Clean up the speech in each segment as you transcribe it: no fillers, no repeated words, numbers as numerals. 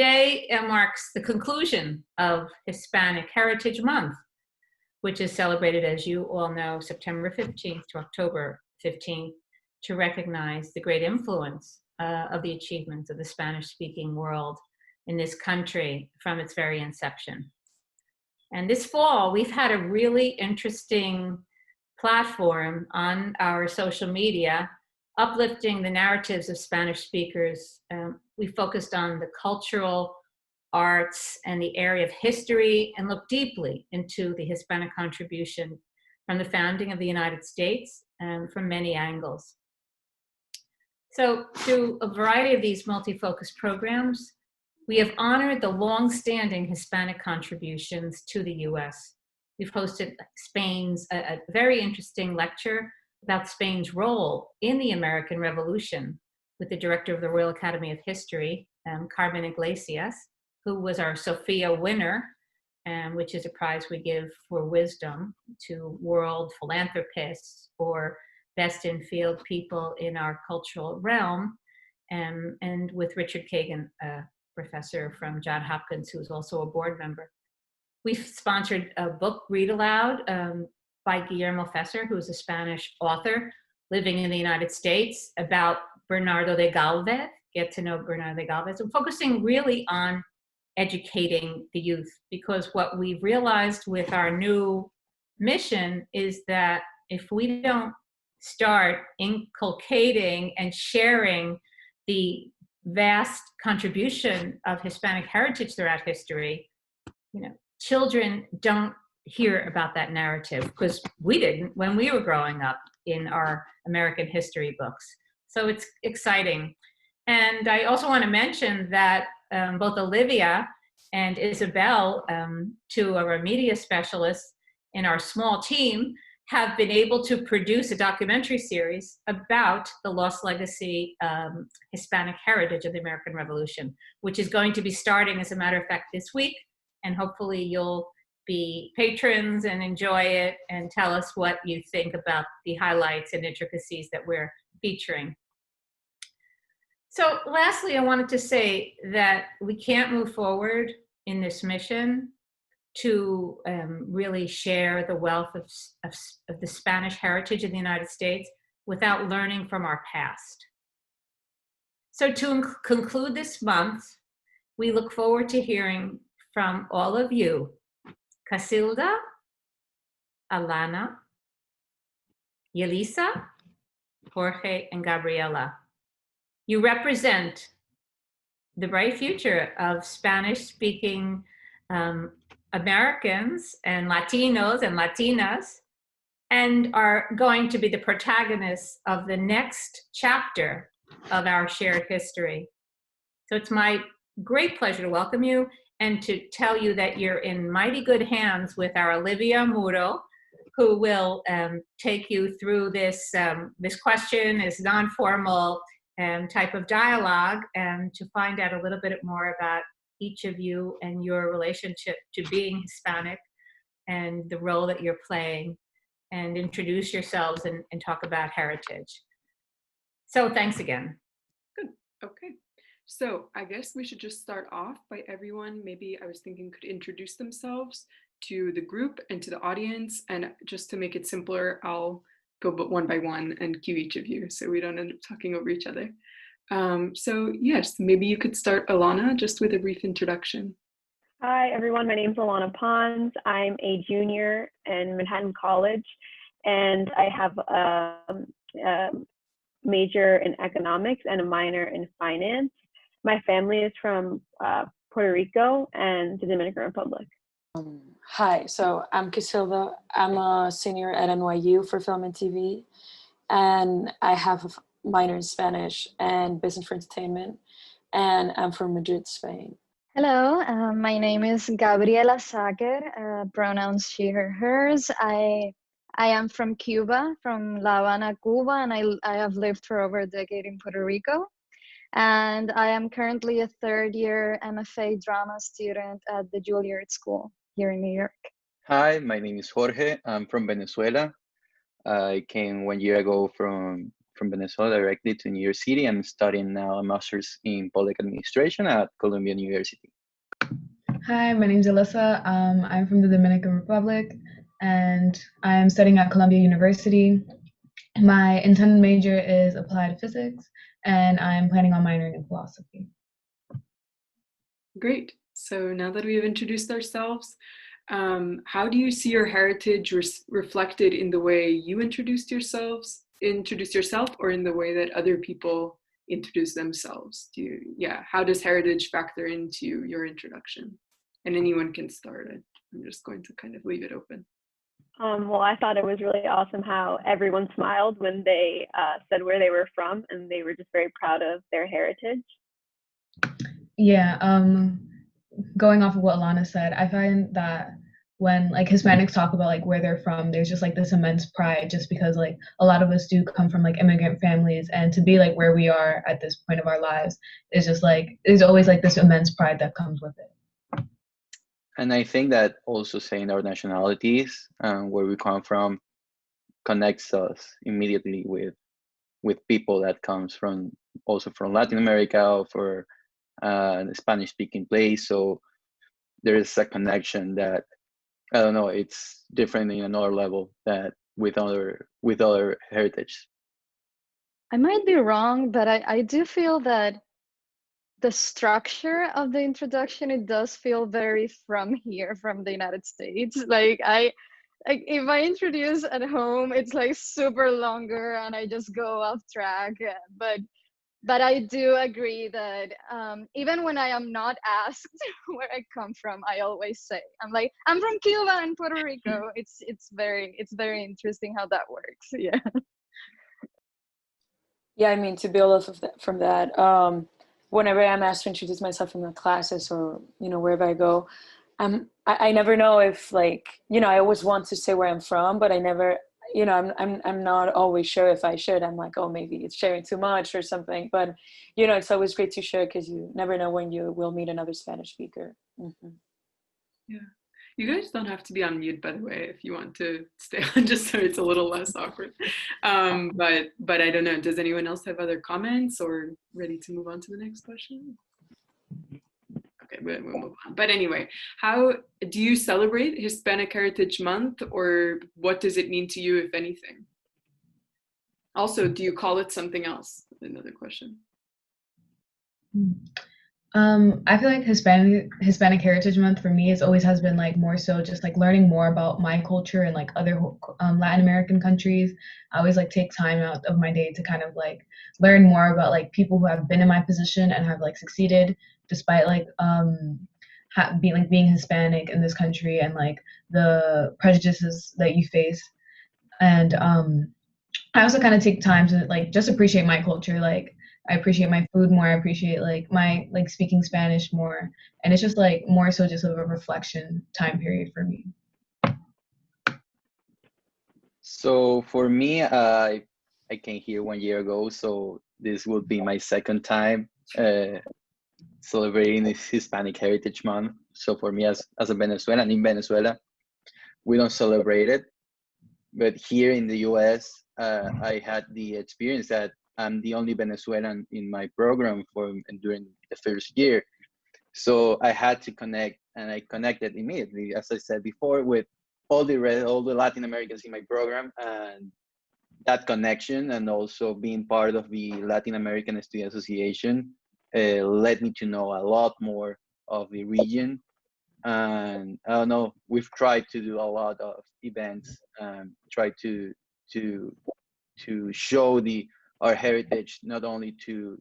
today marks the conclusion of Hispanic Heritage Month, which is celebrated, as you all know, September 15th to October 15th, to recognize the great influence of the achievements of the Spanish-speaking world in this country from its very inception. And this fall, we've had a really interesting platform on our social media, uplifting the narratives of Spanish speakers. We focused on the cultural arts and the area of history and looked deeply into the Hispanic contribution from the founding of the United States and from many angles. So through a variety of these multi-focus programs, we have honored the long-standing Hispanic contributions to the US. We've hosted a very interesting lecture about Spain's role in the American Revolution with the director of the Royal Academy of History, Carmen Iglesias, who was our Sofia winner, which is a prize we give for wisdom to world philanthropists or best in field people in our cultural realm, and with Richard Kagan, a professor from Johns Hopkins, who is also a board member. We've sponsored a book read aloud by Guillermo Fesser, who is a Spanish author living in the United States, about Bernardo de Galvez, get to know Bernardo de Galvez, and focusing really on educating the youth, because what we've realized with our new mission is that if we don't start inculcating and sharing the vast contribution of Hispanic heritage throughout history, children don't hear about that narrative, because we didn't when we were growing up in our American history books. So it's exciting. And I also want to mention that both Olivia and Isabel, two of our media specialists in our small team, have been able to produce a documentary series about the lost legacy Hispanic heritage of the American Revolution, which is going to be starting, as a matter of fact, this week. And hopefully you'll be patrons and enjoy it and tell us what you think about the highlights and intricacies that we're featuring. So lastly, I wanted to say that we can't move forward in this mission to really share the wealth of the Spanish heritage in the United States without learning from our past. So to conclude this month, we look forward to hearing from all of you, Casilda, Alana, Yelisa, Jorge, and Gabriela. You represent the bright future of Spanish-speaking Americans and Latinos and Latinas, and are going to be the protagonists of the next chapter of our shared history. So it's my great pleasure to welcome you and to tell you that you're in mighty good hands with our Olivia Muro, who will take you through this question, this non-formal type of dialogue, and to find out a little bit more about each of you and your relationship to being Hispanic and the role that you're playing, and introduce yourselves and talk about heritage. So thanks again. Good, okay. So I guess we should just start off by everyone, maybe I was thinking could introduce themselves to the group and to the audience, and just to make it simpler, I'll go one by one and cue each of you so we don't end up talking over each other. So yes, maybe you could start, Alana, just with a brief introduction. Hi everyone, my name is Alana Pons. I'm a junior in Manhattan College, and I have a major in economics and a minor in finance. My family is from Puerto Rico and the Dominican Republic. Hi, so I'm Casilda. I'm a senior at NYU for film and TV, and I have a minor in Spanish and business for entertainment, and I'm from Madrid, Spain. Hello, my name is Gabriela Sager, pronouns she, her, hers. I am from Cuba, from La Habana, Cuba, and I have lived for over a decade in Puerto Rico. And I am currently a third-year MFA drama student at the Juilliard School here in New York. Hi, my name is Jorge. I'm from Venezuela. I came 1 year ago from from Venezuela directly to New York City. I'm studying now a master's in public administration at Columbia University. Hi, my name is Alyssa. I'm from the Dominican Republic, and I'm studying at Columbia University. My intended major is applied physics, and I'm planning on minoring in philosophy. Great. So now that we have introduced ourselves, how do you see your heritage reflected in the way you introduce yourself, or in the way that other people introduce themselves? How does heritage factor into your introduction? And anyone can start it. I'm just going to kind of leave it open. Well, I thought it was really awesome how everyone smiled when they said where they were from, and they were just very proud of their heritage. Yeah, going off of what Alana said, I find that when like Hispanics talk about like where they're from, there's just like this immense pride, just because like a lot of us do come from like immigrant families, and to be like where we are at this point of our lives is just like, there's always like this immense pride that comes with it. And I think that also saying our nationalities and where we come from connects us immediately with people that comes from also from Latin America or for the Spanish-speaking place. So there is a connection that, I don't know, it's different in another level that with other heritage. I might be wrong, but I do feel that the structure of the introduction, it does feel very from here, from the United States. Like if I introduce at home, it's like super longer and I just go off track. But I do agree that even when I am not asked where I come from, I always say, I'm from Cuba and Puerto Rico. It's very interesting how that works. Yeah. Yeah, I mean, to build off of that, from that, whenever I'm asked to introduce myself in the classes or, wherever I go, I never know if I always want to say where I'm from, but I never, I'm not always sure if I should. I'm like, oh, maybe it's sharing too much or something. But, it's always great to share because you never know when you will meet another Spanish speaker. Mm-hmm. Yeah. You guys don't have to be on mute, by the way, if you want to stay on, just so it's a little less awkward. But I don't know. Does anyone else have other comments or ready to move on to the next question? Okay, we'll move on. But anyway, how do you celebrate Hispanic Heritage Month, or what does it mean to you, if anything? Also, do you call it something else? Another question. I feel like Hispanic Heritage Month for me always has been like more so just like learning more about my culture and like other Latin American countries. I always like take time out of my day to kind of like learn more about like people who have been in my position and have like succeeded despite like being Hispanic in this country, and like the prejudices that you face. And I also kind of take time to like just appreciate my culture. Like I appreciate my food more. I appreciate like my like speaking Spanish more, and it's just like more so just of a reflection time period for me. So for me, I came here 1 year ago, so this will be my second time celebrating this Hispanic Heritage Month. So for me, as a Venezuelan in Venezuela, we don't celebrate it, but here in the US, I had the experience that I'm the only Venezuelan in my program during the first year. So I had to connect, and I connected immediately, as I said before, with all the Latin Americans in my program, and that connection, and also being part of the Latin American Student Association led me to know a lot more of the region. And I don't know, we've tried to do a lot of events, try to show our heritage, not only to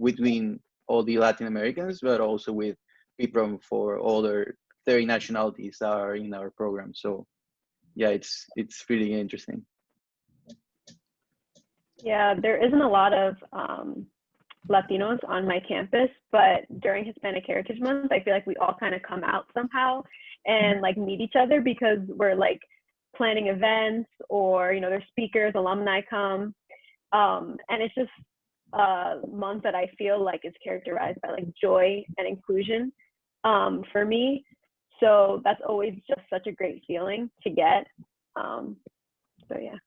between all the Latin Americans, but also with people for other 30 nationalities that are in our program. So yeah, it's really interesting. Yeah, there isn't a lot of Latinos on my campus, but during Hispanic Heritage Month, I feel like we all kind of come out somehow and like meet each other, because we're like planning events, or there's speakers, alumni come, and it's just a month that I feel like is characterized by like joy and inclusion for me. So that's always just such a great feeling to get. So yeah.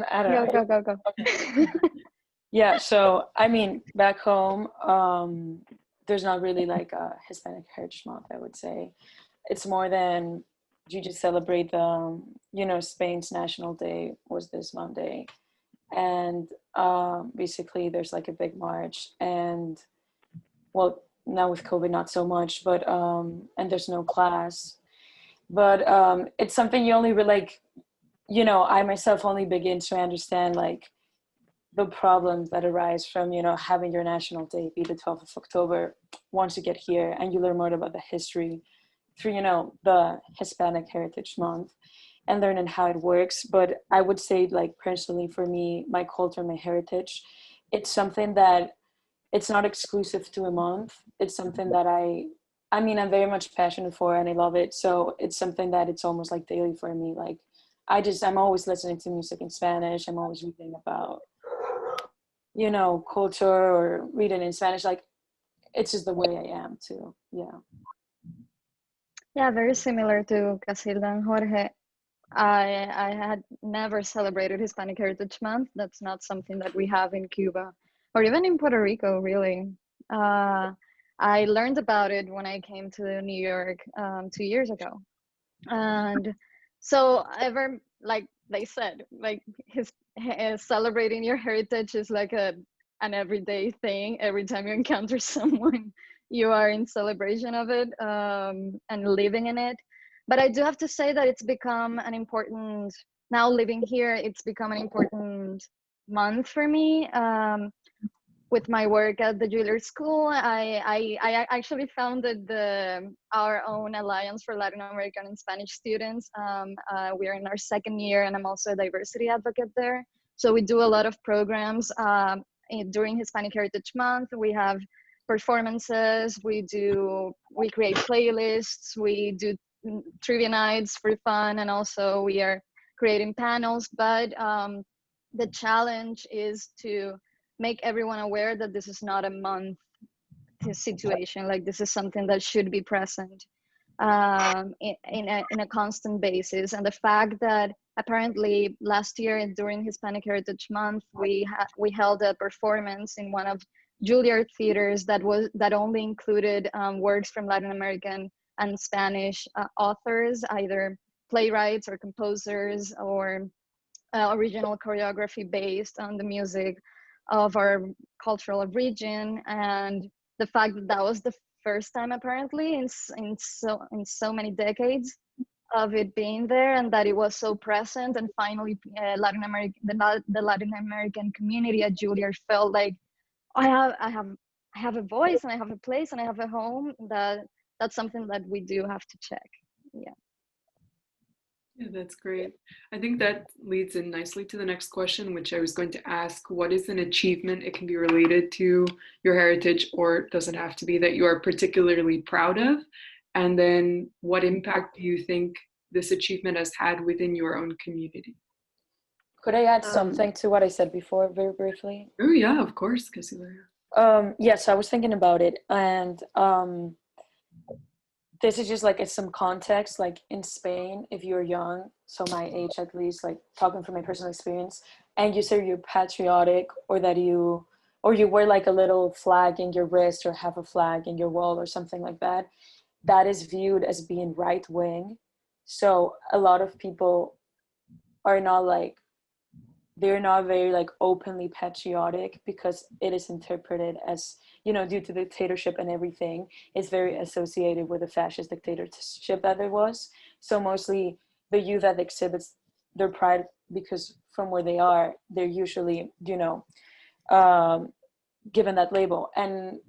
I don't know. Go. Yeah, so I mean, back home, there's not really like a Hispanic Heritage Month, I would say. It's more than you just celebrate the, Spain's National Day was this Monday. And basically there's like a big march, and well, now with COVID, not so much, but, and there's no class. But it's something you only like, I myself only begin to understand like the problems that arise from, having your national day be the 12th of October once you get here and you learn more about the history through, the Hispanic Heritage Month and learning how it works. But I would say, like, personally for me, my culture, my heritage, it's something that it's not exclusive to a month. It's something that I'm very much passionate for and I love it. So it's something that it's almost like daily for me. Like, I'm always listening to music in Spanish. I'm always reading about, culture or reading in Spanish. Like, it's just the way I am too. Yeah. Yeah, very similar to Casilda and Jorge. I had never celebrated Hispanic Heritage Month. That's not something that we have in Cuba or even in Puerto Rico, really. I learned about it when I came to New York 2 years ago. And so ever, like they said, like celebrating your heritage is like an everyday thing. Every time you encounter someone, you are in celebration of it and living in it. But I do have to say that it's become an important, now living here, it's become an important month for me. With my work at the Juilliard School, I actually founded our own Alliance for Latin American and Spanish students. We are in our second year, and I'm also a diversity advocate there. So we do a lot of programs during Hispanic Heritage Month. We have performances, we create playlists, we do trivia nights for fun, and also we are creating panels. But the challenge is to make everyone aware that this is not a month situation. Like, this is something that should be present in a constant basis. And the fact that apparently last year during Hispanic Heritage Month, we held a performance in one of Juilliard theaters that only included works from Latin American and Spanish authors, either playwrights or composers or original choreography based on the music of our cultural region. And the fact that was the first time apparently in so many decades of it being there, and that it was so present, and finally the Latin American community at Juilliard felt like I have a voice and I have a place and I have a home. That's something that we do have to check. Yeah, that's great. I think that leads in nicely to the next question, which I was going to ask: what is an achievement? It can be related to your heritage, or it doesn't have to be, that you are particularly proud of. And then what impact do you think this achievement has had within your own community? Could I add something to what I said before, very briefly? Oh yeah, of course, Casilda. Yes, I was thinking about it, and this is just like some context. Like, in Spain, if you're young, so my age at least, like talking from my personal experience, and you say you're patriotic, or that you wear like a little flag in your wrist or have a flag in your wall or something like that, that is viewed as being right wing. So a lot of people are not like, they're not very like openly patriotic, because it is interpreted as, due to dictatorship and everything, it's very associated with the fascist dictatorship that there was. So mostly the youth that exhibits their pride, because from where they are, they're usually, given that label. And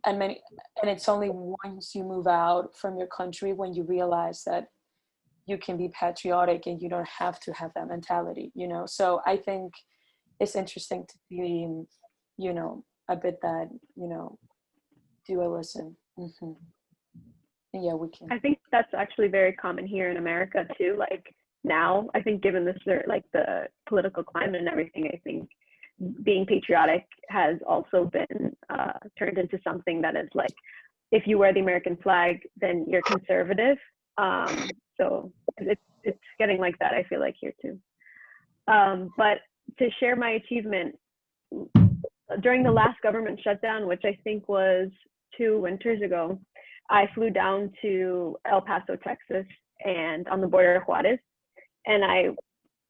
it's only once you move out from your country when you realize that you can be patriotic and you don't have to have that mentality, So I think it's interesting to be, a bit that, do a listen. Mm-hmm. Yeah, we can. I think that's actually very common here in America too. Like, now, I think given this, like the political climate and everything, I think being patriotic has also been turned into something that is like, if you wear the American flag, then you're conservative. So it's getting like that, I feel like, here too. But to share my achievement, during the last government shutdown, which I think was 2 winters ago, I flew down to El Paso, Texas, and on the border of Juarez, and I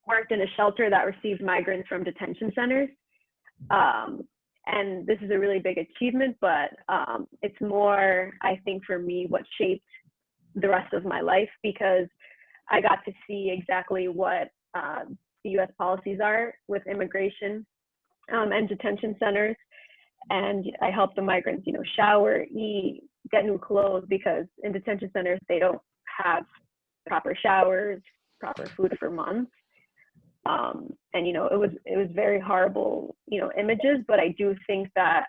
worked in a shelter that received migrants from detention centers. And this is a really big achievement, but it's more, I think, for me, what shaped the rest of my life, because I got to see exactly what the US policies are with immigration and detention centers. And I helped the migrants, shower, eat, get new clothes, because in detention centers, they don't have proper showers, proper food for months. And, it was very horrible, images, but I do think that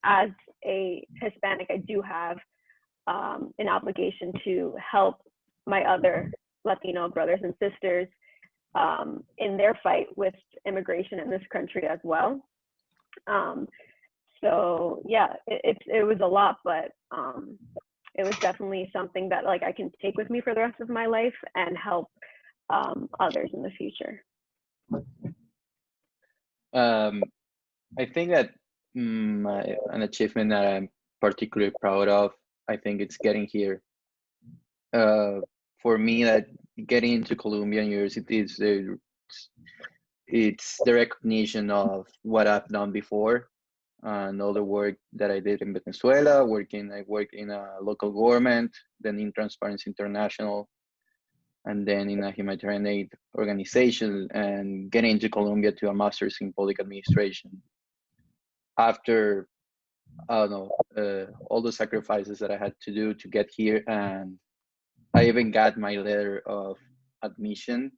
as a Hispanic, I do have an obligation to help my other Latino brothers and sisters in their fight with immigration in this country as well. So yeah, it was a lot, but it was definitely something that I can take with me for the rest of my life and help others in the future. I think that an achievement that I'm particularly proud of, I think it's getting here. For me, that getting into Columbia University it's the recognition of what I've done before and all the work that I did in Venezuela. I worked in a local government, then in Transparency International, and then in a humanitarian aid organization, and getting into Columbia to a master's in public administration. After, I don't know, all the sacrifices that I had to do to get here, and I even got my letter of admission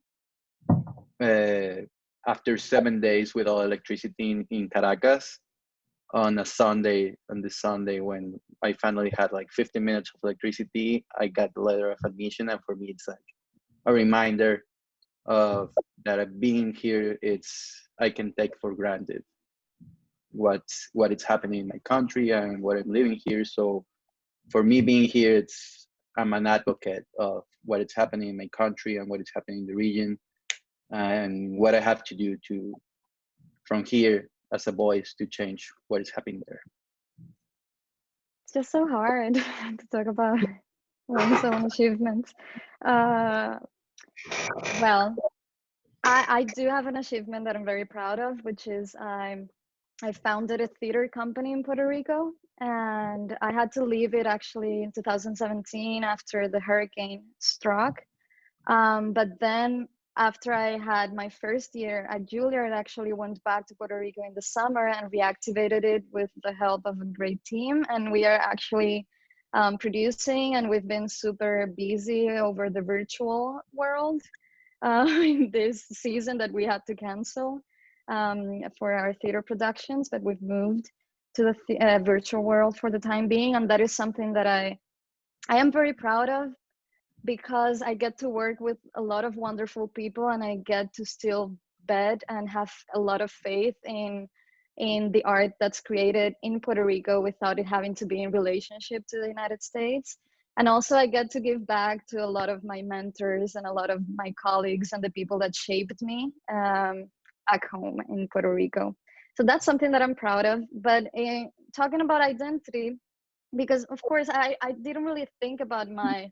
after 7 days without electricity in Caracas. On this Sunday when I finally had 15 minutes of electricity, I got the letter of admission, and for me it's a reminder of that being here, I can take for granted what is happening in my country and what I'm living here. So for me, being here, I'm an advocate of what is happening in my country and what is happening in the region, and what I have to do from here as a voice to change what is happening there. It's just so hard to talk about one's own achievements. Well, I do have an achievement that I'm very proud of, which is I founded a theater company in Puerto Rico, and I had to leave it actually in 2017 after the hurricane struck. But then after I had my first year at Juilliard, I actually went back to Puerto Rico in the summer and reactivated it with the help of a great team. And we are actually producing, and we've been super busy over the virtual world in this season that we had to cancel for our theater productions, but we've moved to the virtual world for the time being. And that is something that I am very proud of, because I get to work with a lot of wonderful people, and I get to still bet and have a lot of faith in the art that's created in Puerto Rico without it having to be in relationship to the United States. And also I get to give back to a lot of my mentors and a lot of my colleagues and the people that shaped me back home in Puerto Rico. So that's something that I'm proud of. But talking about identity, because of course I didn't really think about my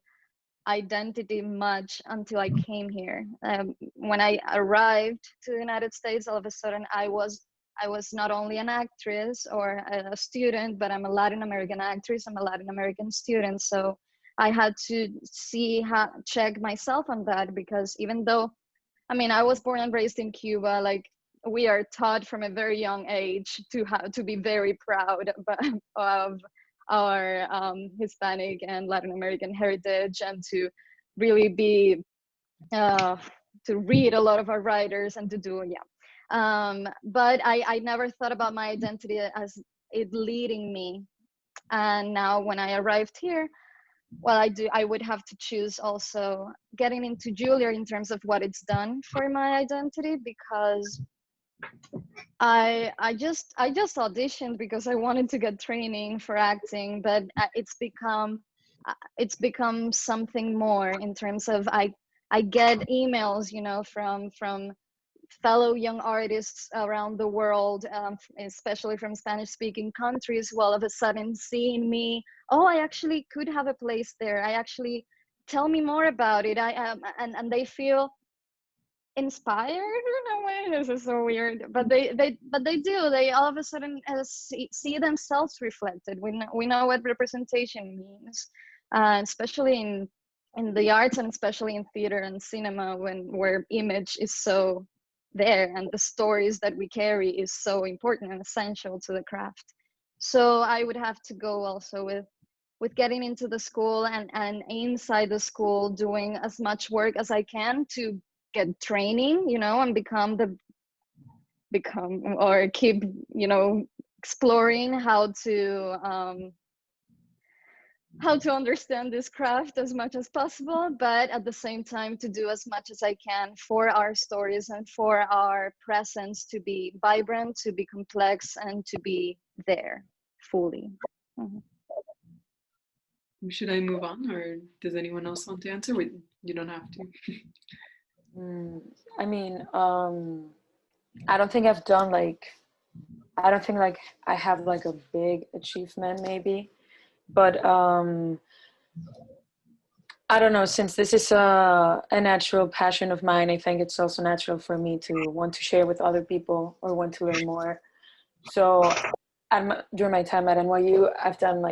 identity much until I came here. When I arrived to the United States, all of a sudden I was not only an actress or a student, but I'm a Latin American actress, I'm a Latin American student. So I had to check myself on that, because even though, I was born and raised in Cuba, we are taught from a very young age to be very proud of our Hispanic and Latin American heritage, and to really be to read a lot of our writers and to do but I never thought about my identity as it leading me. And now when I arrived here, well, I would have to choose also getting into Juilliard in terms of what it's done for my identity, because I just auditioned because I wanted to get training for acting, but it's become something more in terms of I get emails, from fellow young artists around the world, especially from Spanish-speaking countries, who all of a sudden seeing me, oh, I actually could have a place there. I actually, tell me more about it. And they feel inspired in a way. This is so weird, but they do. They all of a sudden see themselves reflected. We know what representation means, especially in the arts, and especially in theater and cinema, where image is so there, and the stories that we carry is so important and essential to the craft. So I would have to go also with getting into the school, and inside the school doing as much work as I can to get training, and keep, exploring how to understand this craft as much as possible, but at the same time to do as much as I can for our stories and for our presence to be vibrant, to be complex, and to be there fully. Should I move on, or does anyone else want to answer? You don't have to. I mean, I don't think I've done I don't think I have a big achievement maybe, but I don't know, since this is a natural passion of mine, I think it's also natural for me to want to share with other people or want to learn more. So during my time at NYU, I've done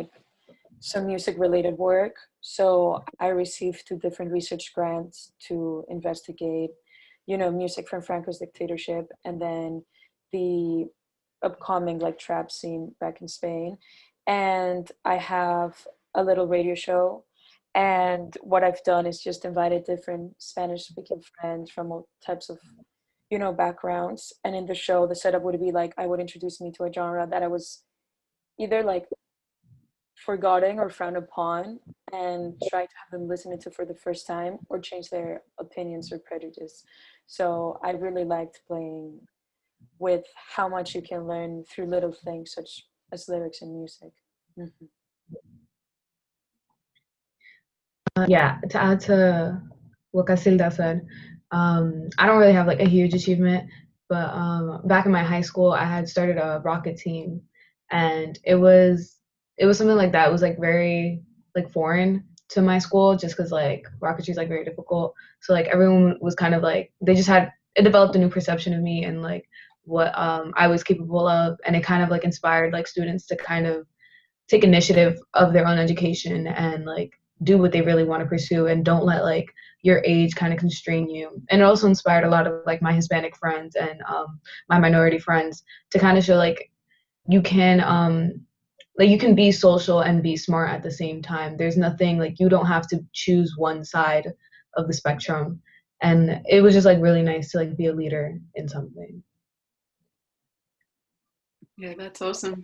some music related work. So I received 2 different research grants to investigate, music from Franco's dictatorship, and then the upcoming trap scene back in Spain. And I have a little radio show, and what I've done is just invited different Spanish speaking friends from all types of backgrounds, and in the show the setup would be I would introduce me to a genre that I was either forgotten or frowned upon, and try to have them listen to for the first time or change their opinions or prejudice. So I really liked playing with how much you can learn through little things such as lyrics and music. Mm-hmm. Yeah, to add to what Casilda said, I don't really have a huge achievement, but back in my high school, I had started a rocket team, and it was something like that. It was very foreign to my school, just because rocketry is very difficult. So everyone was kind of they just had, it developed a new perception of me and what I was capable of, and it kind of inspired students to kind of take initiative of their own education and do what they really want to pursue, and don't let your age kind of constrain you. And it also inspired a lot of my Hispanic friends and my minority friends to kind of show you can you can be social and be smart at the same time. There's nothing you don't have to choose one side of the spectrum. And it was just really nice to be a leader in something. Yeah, that's awesome.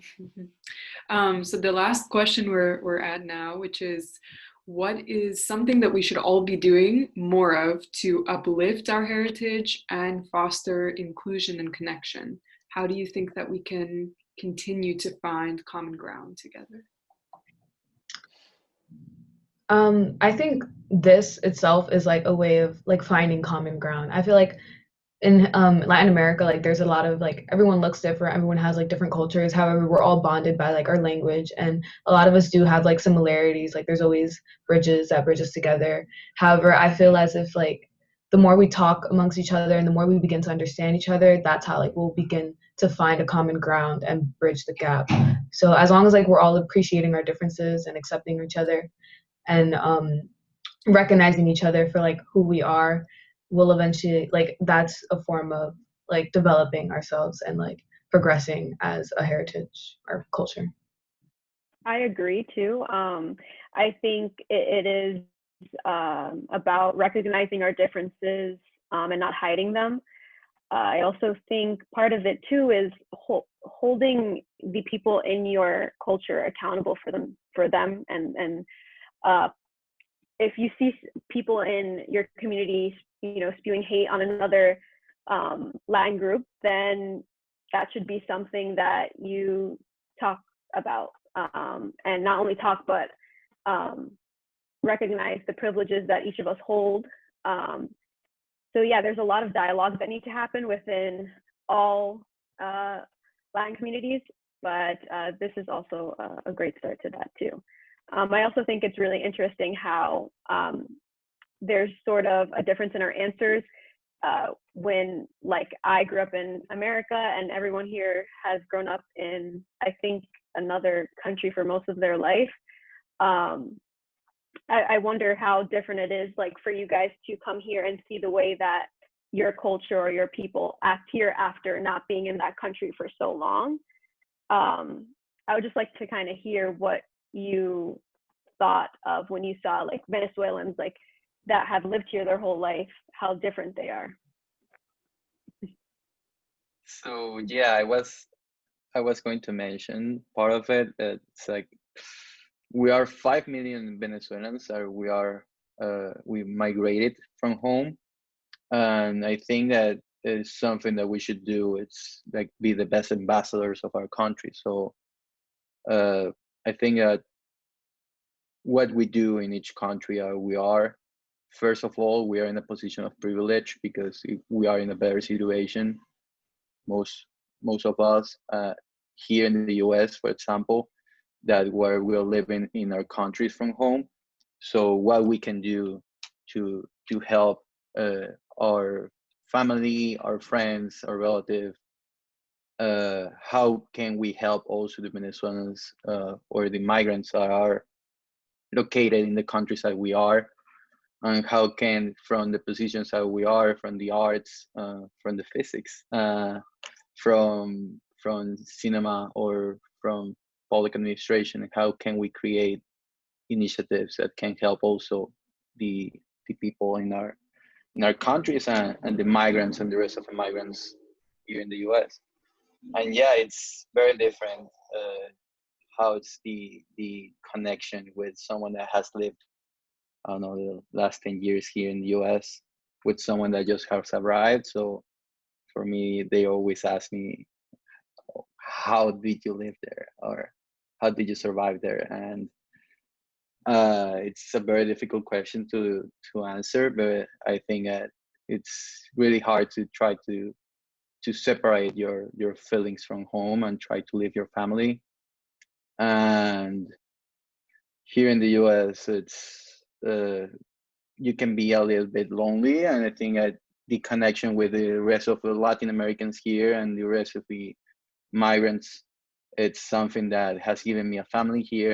So the last question we're at now, which is, what is something that we should all be doing more of to uplift our heritage and foster inclusion and connection? How do you think that we can continue to find common ground together? I think this itself is a way of finding common ground. I feel in Latin America, there's a lot of everyone looks different, everyone has different cultures. However, we're all bonded by our language, and a lot of us do have similarities. There's always bridges that bridge us together. However, I feel as if the more we talk amongst each other and the more we begin to understand each other, that's how we'll begin to find a common ground and bridge the gap. So as long as we're all appreciating our differences and accepting each other and recognizing each other for who we are, will eventually that's a form of developing ourselves and progressing as a heritage or culture. I agree too. I think it is about recognizing our differences and not hiding them. I also think part of it too is holding the people in your culture accountable for them, and if you see people in your community, spewing hate on another Latin group, then that should be something that you talk about, and not only talk, but recognize the privileges that each of us hold, So yeah, there's a lot of dialogue that need to happen within all Latin communities, but this is also a great start to that too. I also think it's really interesting how there's sort of a difference in our answers when, like, I grew up in America and everyone here has grown up in, I think, another country for most of their life. I wonder how different it is, like, for you guys to come here and see the way that your culture or your people act here after not being in that country for so long. I would just like to kind of hear what you thought of when you saw, like, Venezuelans, like, that have lived here their whole life, how different they are. So yeah, I was going to mention part of it. It's like we are 5 million Venezuelans. We migrated from home, and I think that is something that we should do. It's like be the best ambassadors of our country. So I think that what we do in each country, first of all, we are in a position of privilege because if we are in a better situation. Most of us here in the US, for example, that where we're living in our countries from home. So what we can do to help our family, our friends, our relatives, how can we help also the Venezuelans or the migrants that are located in the countries that we are, and how can, from the positions that we are, from the arts, from the physics, from cinema or from public administration, how can we create initiatives that can help also the people in our countries and the migrants and the rest of the migrants here in the US. And yeah, it's very different how it's the connection with someone that has lived, I don't know, the last 10 years here in the US with someone that just has arrived. So for me, they always ask me, how did you live there? Or how did you survive there? And it's a very difficult question to answer, but I think that it's really hard to try to separate your feelings from home and try to live your family. And here in the US, it's you can be a little bit lonely, and I think that the connection with the rest of the Latin Americans here and the rest of the migrants, it's something that has given me a family here,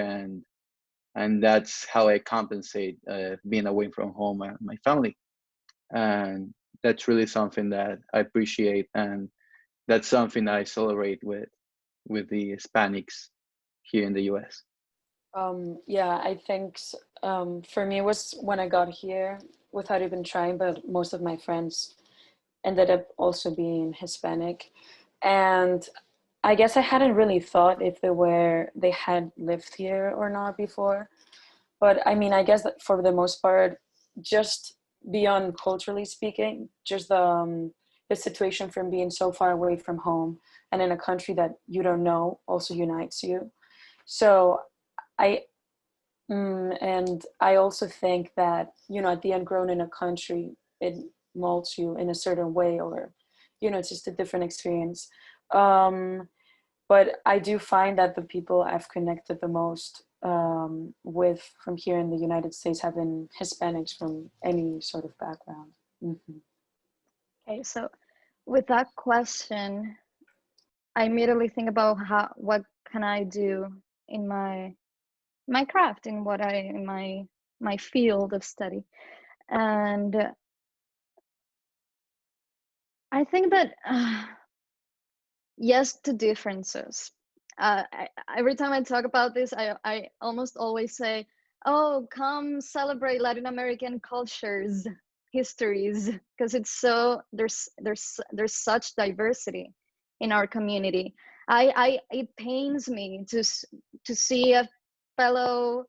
and that's how I compensate being away from home and my family. And that's really something that I appreciate, and that's something I celebrate with the Hispanics here in the US. Yeah, I think for me it was when I got here without even trying, but most of my friends ended up also being Hispanic. And I guess I hadn't really thought if they had lived here or not before. But I mean, I guess that for the most part, just beyond culturally speaking, just the situation from being so far away from home and in a country that you don't know also unites you. So and I also think that, at the end, grown in a country, it molds you in a certain way, or, it's just a different experience. But I do find that the people I've connected the most with from here in the United States have been Hispanics from any sort of background. Mm-hmm. Okay, so with that question, I immediately think about what can I do in my craft, in my field of study. And I think that yes to differences. Every time I talk about this, I almost always say, oh, come celebrate Latin American cultures, histories, because it's so there's such diversity in our community. It pains me to see a fellow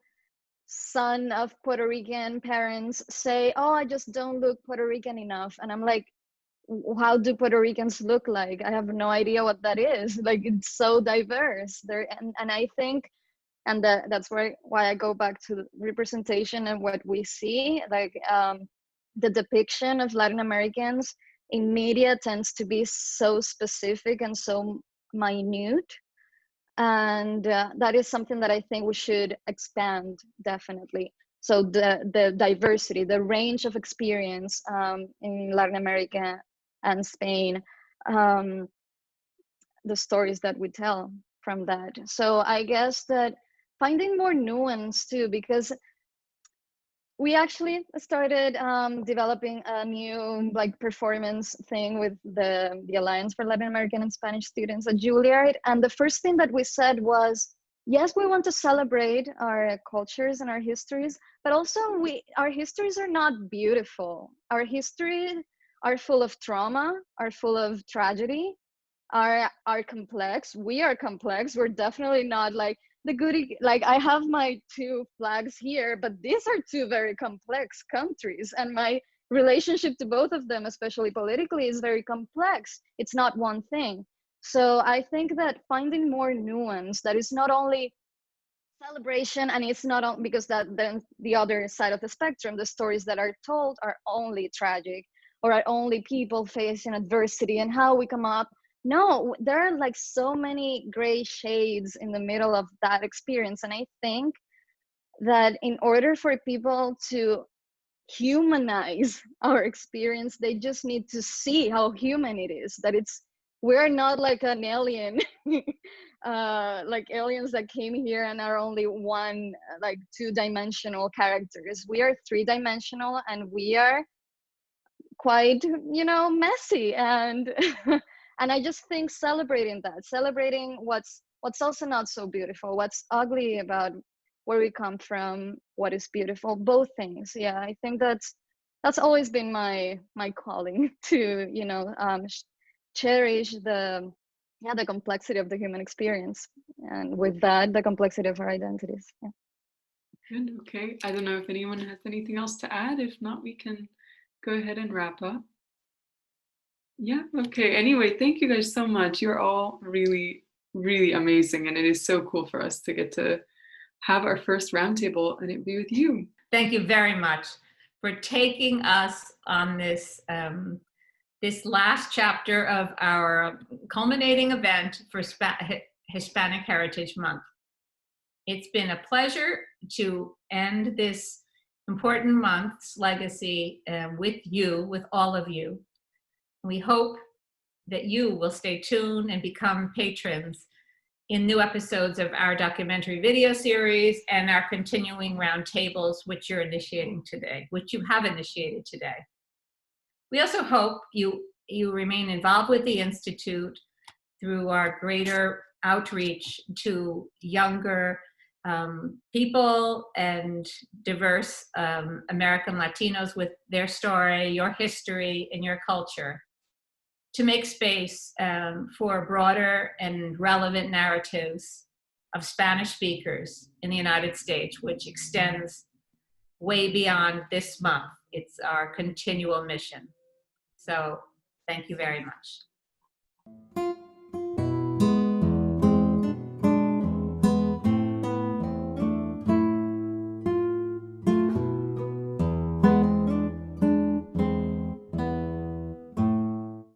son of Puerto Rican parents say, oh, I just don't look Puerto Rican enough. And I'm like, how do Puerto Ricans look like? I have no idea what that is. Like, it's so diverse there. And I think, and that's why I go back to representation and what we see. Like, the depiction of Latin Americans in media tends to be so specific and so minute. And that is something that I think we should expand, definitely. So the diversity, the range of experience in Latin America and Spain, the stories that we tell from that. So I guess that finding more nuance too, because we actually started developing a new like performance thing with the Alliance for Latin American and Spanish Students at Juilliard. And the first thing that we said was, yes, we want to celebrate our cultures and our histories, but also our histories are not beautiful. Our histories are full of trauma, are full of tragedy, are complex. We are complex. We're definitely not like the goody, like I have my two flags here, but these are two very complex countries, and my relationship to both of them, especially politically, is very complex. It's not one thing. So I think that finding more nuance, that is not only celebration, and it's not only because that then the other side of the spectrum, the stories that are told are only tragic or are only people facing adversity and how we come up. No, there are like so many gray shades in the middle of that experience. And I think that in order for people to humanize our experience, they just need to see how human it is, that we're not like an alien, like aliens that came here and are only one, like two-dimensional characters. We are three-dimensional, and we are quite, messy. And and I just think celebrating what's also not so beautiful, what's ugly about where we come from, what is beautiful, both things. Yeah, I think that's always been my calling to, cherish the complexity of the human experience, and with that, the complexity of our identities. Yeah. Good. Okay. I don't know if anyone has anything else to add. If not, we can go ahead and wrap up. Yeah. Okay. Anyway, thank you guys so much. You're all really, really amazing. And it is so cool for us to get to have our first roundtable and it be with you. Thank you very much for taking us on this this last chapter of our culminating event for Hispanic Heritage Month. It's been a pleasure to end this important month's legacy with you, with all of you. We hope that you will stay tuned and become patrons in new episodes of our documentary video series and our continuing roundtables, which you have initiated today. We also hope you remain involved with the Institute through our greater outreach to younger people and diverse American Latinos with their story, your history, and your culture, to make space for broader and relevant narratives of Spanish speakers in the United States, which extends way beyond this month. It's our continual mission. So thank you very much.